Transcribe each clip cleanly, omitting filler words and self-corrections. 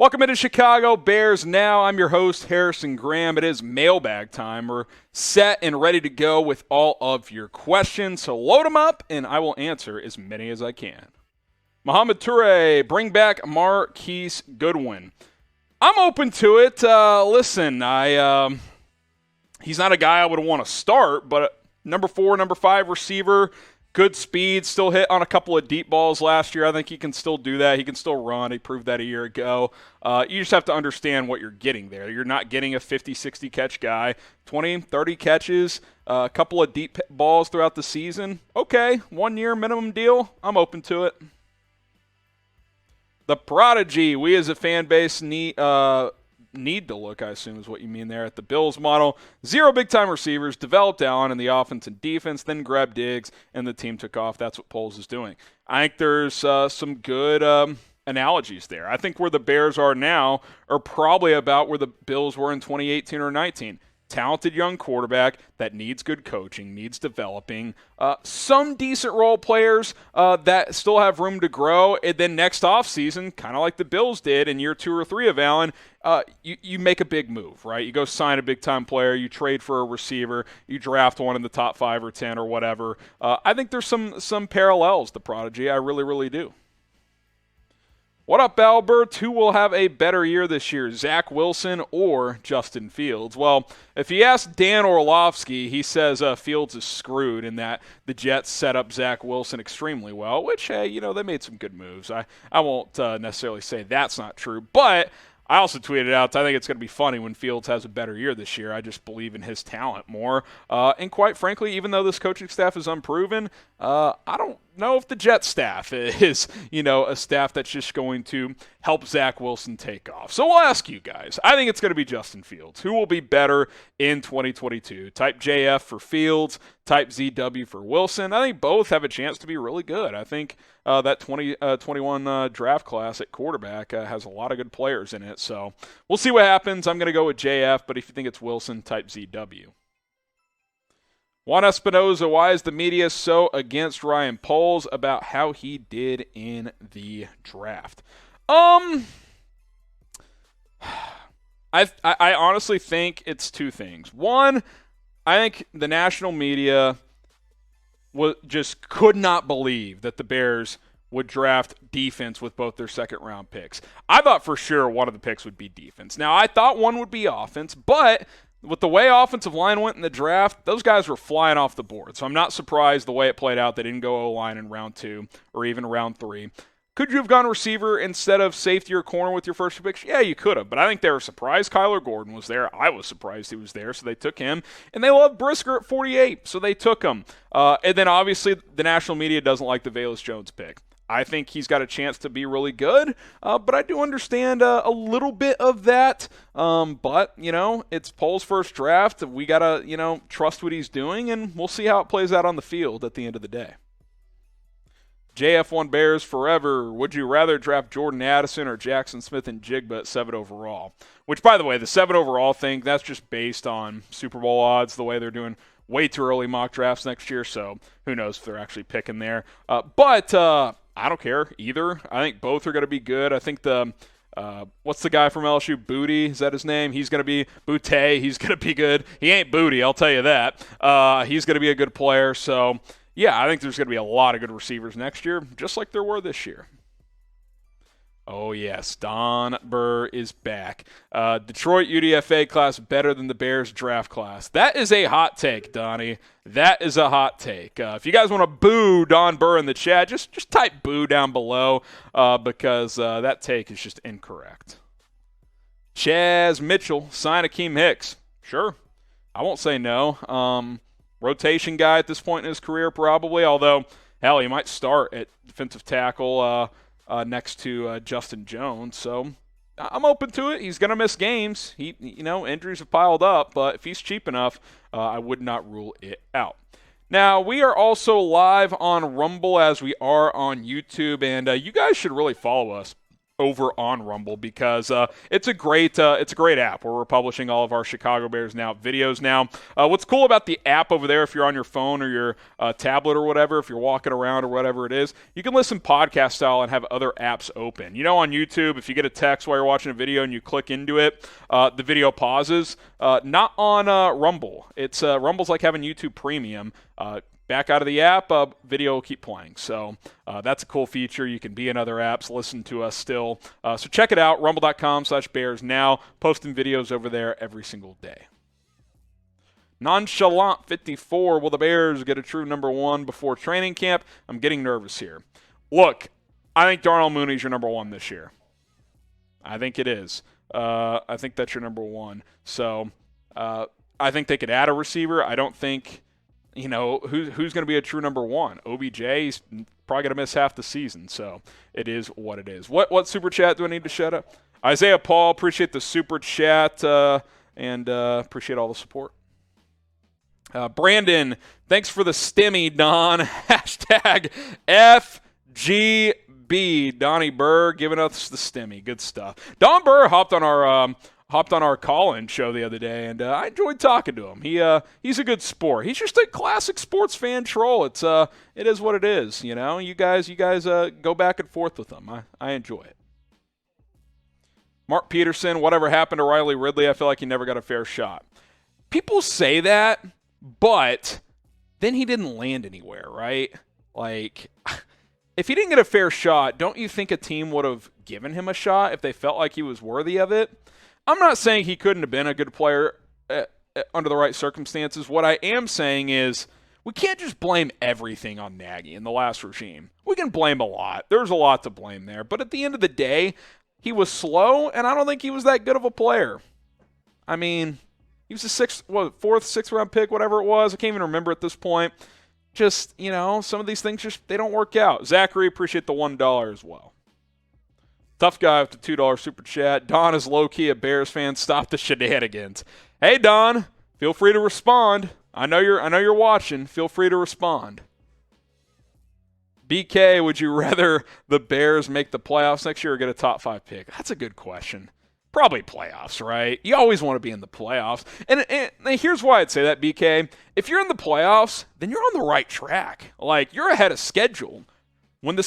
Welcome into Chicago Bears Now. I'm your host, Harrison Graham. It is mailbag time. We're set and ready to go with all of your questions. So load them up, and I will answer as many as I can. Mohamed Toure, bring back Marquise Goodwin. I'm open to it. Listen, he's not a guy I would want to start, but number 4, number 5 receiver, good speed, still hit on a couple of deep balls last year. I think he can still do that. He can still run. He proved that a year ago. You just have to understand what you're getting there. You're not getting a 50, 60 catch guy. 20, 30 catches, a couple of deep balls throughout the season. Okay, 1 year minimum deal. I'm open to it. The Prodigy, we as a fan base need to look, I assume is what you mean there, at the Bills model. 0 big-time receivers, developed Allen in the offense and defense, then grabbed Diggs, and the team took off. That's what Poles is doing. I think there's some good analogies there. I think where the Bears are now are probably about where the Bills were in 2018 or 19. Talented young quarterback that needs good coaching, needs developing. Some decent role players that still have room to grow. And then next offseason, kind of like the Bills did in year 2 or 3 of Allen, you make a big move, right? You go sign a big-time player, you trade for a receiver, you draft one in the top 5 or 10 or whatever. I think there's some parallels to Prodigy. I really, really do. What up, Albert? Who will have a better year this year, Zach Wilson or Justin Fields? Well, if you ask Dan Orlovsky, he says Fields is screwed in that the Jets set up Zach Wilson extremely well, which, hey, they made some good moves. I won't necessarily say that's not true, but I also tweeted out, I think it's going to be funny when Fields has a better year this year. I just believe in his talent more. And quite frankly, even though this coaching staff is unproven, I don't know if the Jets staff is, a staff that's just going to help Zach Wilson take off. So we'll ask you guys. I think it's going to be Justin Fields. Who will be better in 2022? Type JF for Fields, type ZW for Wilson. I think both have a chance to be really good. I think that 2021 draft class at quarterback has a lot of good players in it. So we'll see what happens. I'm going to go with JF, but if you think it's Wilson, type ZW. Juan Espinoza, why is the media so against Ryan Poles about how he did in the draft? I honestly think it's two things. One, I think the national media just could not believe that the Bears would draft defense with both their second-round picks. I thought for sure one of the picks would be defense. Now, I thought one would be offense, but with the way offensive line went in the draft, those guys were flying off the board. So I'm not surprised the way it played out. They didn't go O-line in round 2 or even round 3. Could you have gone receiver instead of safety or corner with your first 2 picks? Yeah, you could have. But I think they were surprised Kyler Gordon was there. I was surprised he was there, so they took him. And they loved Brisker at 48, so they took him. And then obviously the national media doesn't like the Velus Jones pick. I think he's got a chance to be really good, but I do understand a little bit of that. But, it's Poles' first draft. We got to, trust what he's doing, and we'll see how it plays out on the field at the end of the day. JF1 Bears forever. Would you rather draft Jordan Addison or Jackson Smith-Njigba at 7 overall? Which, by the way, the 7 overall thing, that's just based on Super Bowl odds, the way they're doing way too early mock drafts next year, so who knows if they're actually picking there. But I don't care either. I think both are going to be good. I think what's the guy from LSU? Booty, is that his name? He's going to be Boutte. He's going to be good. He ain't Booty, I'll tell you that. He's going to be a good player. So, yeah, I think there's going to be a lot of good receivers next year, just like there were this year. Oh, yes, Don Burr is back. Detroit UDFA class better than the Bears draft class. That is a hot take, Donnie. That is a hot take. If you guys want to boo Don Burr in the chat, just type boo down below because that take is just incorrect. Chaz Mitchell, sign Akiem Hicks. Sure. I won't say no. Rotation guy at this point in his career probably, although, hell, he might start at defensive tackle next to Justin Jones. So I'm open to it. He's going to miss games. Injuries have piled up, but if he's cheap enough, I would not rule it out. Now, we are also live on Rumble as we are on YouTube, and you guys should really follow us. over on Rumble because it's a great app where we're publishing all of our Chicago Bears Now videos now. What's cool about the app over there, if you're on your phone or your tablet or whatever, if you're walking around or whatever it is, you can listen podcast style and have other apps open. You know, on YouTube, if you get a text while you're watching a video and you click into it, the video pauses. Not on Rumble. Rumble's like having YouTube Premium. Back out of the app, video will keep playing. So that's a cool feature. You can be in other apps, listen to us still. So check it out, rumble.com/BearsNow. Posting videos over there every single day. Nonchalant 54, will the Bears get a true number one before training camp? I'm getting nervous here. Look, I think Darnell Mooney's your number one this year. I think it is. I think that's your number one. So I think they could add a receiver. I don't think... You know, who's going to be a true number one? OBJ, he's probably going to miss half the season, so it is what it is. What super chat do I need to shut up? Isaiah Paul, appreciate the super chat and appreciate all the support. Brandon, thanks for the stimmy, Don. Hashtag FGB. Donnie Burr giving us the stimmy. Good stuff. Don Burr hopped on our call-in show the other day, and I enjoyed talking to him. He's a good sport. He's just a classic sports fan troll. It is what it is. You know, you guys go back and forth with him. I enjoy it. Mark Peterson, whatever happened to Riley Ridley? I feel like he never got a fair shot. People say that, but then he didn't land anywhere, right? Like, if he didn't get a fair shot, don't you think a team would have given him a shot if they felt like he was worthy of it? I'm not saying he couldn't have been a good player under the right circumstances. What I am saying is we can't just blame everything on Nagy in the last regime. We can blame a lot. There's a lot to blame there. But at the end of the day, he was slow, and I don't think he was that good of a player. I mean, he was a fourth, sixth round pick, whatever it was. I can't even remember at this point. Just, you know, some of these things they don't work out. Zachary, appreciate the $1 as well. Tough guy with the $2 super chat. Don is low-key a Bears fan. Stop the shenanigans. Hey, Don, feel free to respond. I know you're watching. Feel free to respond. BK, would you rather the Bears make the playoffs next year or get a top 5 pick? That's a good question. Probably playoffs, right? You always want to be in the playoffs. And here's why I'd say that, BK. If you're in the playoffs, then you're on the right track. Like, you're ahead of schedule. When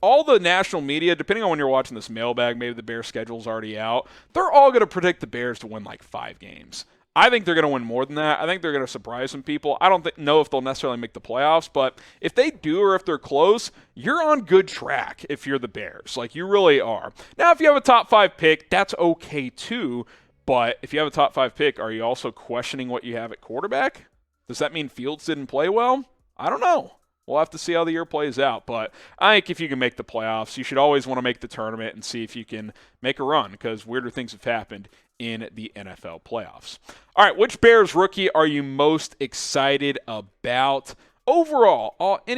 all the national media, depending on when you're watching this mailbag, maybe the Bears schedule's already out, they're all going to predict the Bears to win like 5 games. I think they're going to win more than that. I think they're going to surprise some people. I don't know if they'll necessarily make the playoffs, but if they do or if they're close, you're on good track if you're the Bears. Like, you really are. Now, if you have a top 5 pick, that's okay too, but if you have a top 5 pick, are you also questioning what you have at quarterback? Does that mean Fields didn't play well? I don't know. We'll have to see how the year plays out. But I think if you can make the playoffs, you should always want to make the tournament and see if you can make a run because weirder things have happened in the NFL playoffs. All right, which Bears rookie are you most excited about? Overall, it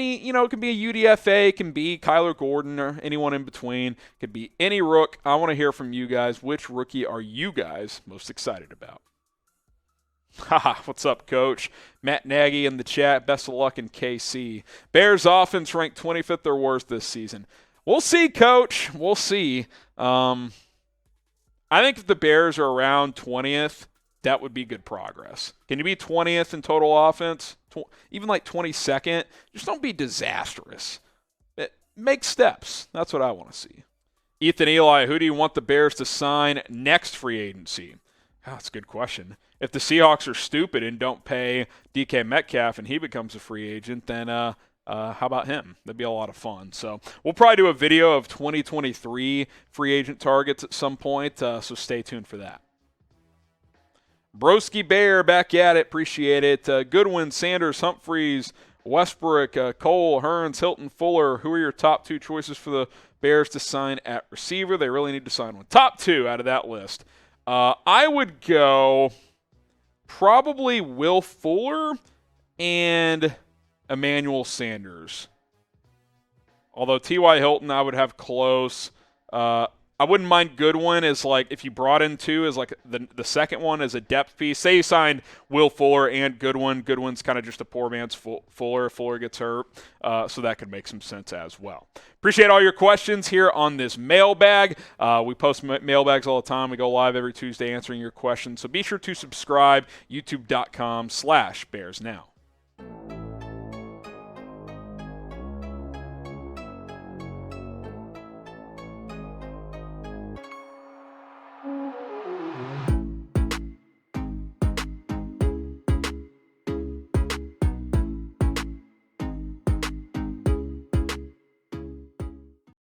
can be a UDFA, it can be Kyler Gordon or anyone in between. It could be any rook. I want to hear from you guys. Which rookie are you guys most excited about? Haha, what's up, Coach? Matt Nagy in the chat. Best of luck in KC. Bears offense ranked 25th or worse this season. We'll see, Coach. We'll see. I think if the Bears are around 20th, that would be good progress. Can you be 20th in total offense? Even like 22nd? Just don't be disastrous. Make steps. That's what I want to see. Ethan Eli, who do you want the Bears to sign next free agency? Oh, that's a good question. If the Seahawks are stupid and don't pay DK Metcalf and he becomes a free agent, then how about him? That'd be a lot of fun. So we'll probably do a video of 2023 free agent targets at some point, so stay tuned for that. Broski Bear back at it. Appreciate it. Goodwin, Sanders, Humphreys, Westbrook, Cole, Hearns, Hilton, Fuller. Who are your top 2 choices for the Bears to sign at receiver? They really need to sign one. Top 2 out of that list. I would go probably Will Fuller and Emmanuel Sanders. Although T.Y. Hilton I would have close. I wouldn't mind Goodwin as like if you brought in two as like the second one as a depth piece. Say you signed Will Fuller and Goodwin. Goodwin's kind of just a poor man's Fuller. Fuller gets hurt, so that could make some sense as well. Appreciate all your questions here on this mailbag. We post mailbags all the time. We go live every Tuesday answering your questions. So be sure to subscribe, youtube.com/BearsNow.